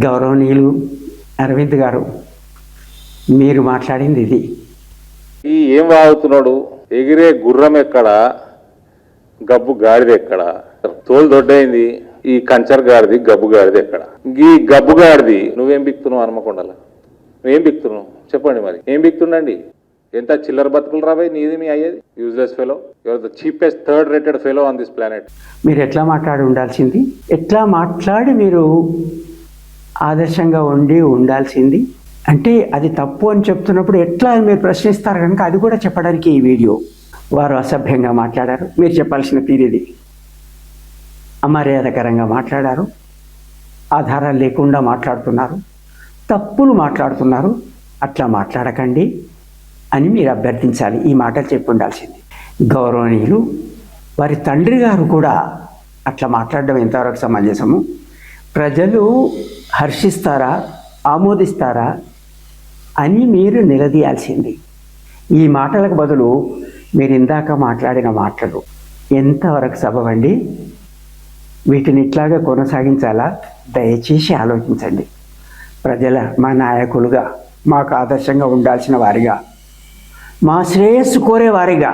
గౌరవనీయులు అరవింద్ గారు, మీరు మాట్లాడింది ఇది. ఈ ఏం వాగుతున్నాడు? ఎగిరే గుర్రం ఎక్కడ, గబ్బు గాడిద ఎక్కడ? తోలు దొడ్డైంది ఈ కంచర్ గాడిది, గబ్బు గాడిది ఎక్కడ? ఈ గబ్బు గాడిది నువ్వేం బిక్తున్నావు? హనుమకొండలా నువ్వేం బిక్తున్నావు చెప్పండి. మరి ఏం బిక్తుండండి? ఎంత చిల్లర బతుకులు రాబాయి నీది మీ అయ్యేది. Useless fellow, your the cheapest third rated fellow on this planet. మీరు ఎట్లా మాట్లాడి ఉండాల్సింది, ఎట్లా మాట్లాడి మీరు ఆదర్శంగా ఉండాల్సింది. అంటే అది తప్పు అని చెప్తున్నప్పుడు ఎట్లా మీరు ప్రశ్నిస్తారు కనుక అది కూడా చెప్పడానికి ఈ వీడియో. వారు అసభ్యంగా మాట్లాడారు, మీరు చెప్పాల్సిన తీరేది. అమర్యాదకరంగా మాట్లాడారు, ఆధారాలు లేకుండా మాట్లాడుతున్నారు, తప్పులు మాట్లాడుతున్నారు. అట్లా మాట్లాడకండి అని మీరు అభ్యర్థించాలి. ఈ మాటలు చెప్పి ఉండాల్సింది. గౌరవనీయులు వారి తండ్రి గారు కూడా అట్లా మాట్లాడడం ఎంతవరకు సమంజసము? ప్రజలు హర్షిస్తారా, ఆమోదిస్తారా అని మీరు నిలదీయాల్సింది. ఈ మాటలకు బదులు మీరు ఇందాక మాట్లాడిన మాటలు ఎంతవరకు సబబండి? వీటిని ఇట్లాగా కొనసాగించాలా? దయచేసి ఆలోచించండి. మా నాయకులుగా, మాకు ఆదర్శంగా ఉండాల్సిన వారిగా, మా శ్రేయస్సు కోరే వారిగా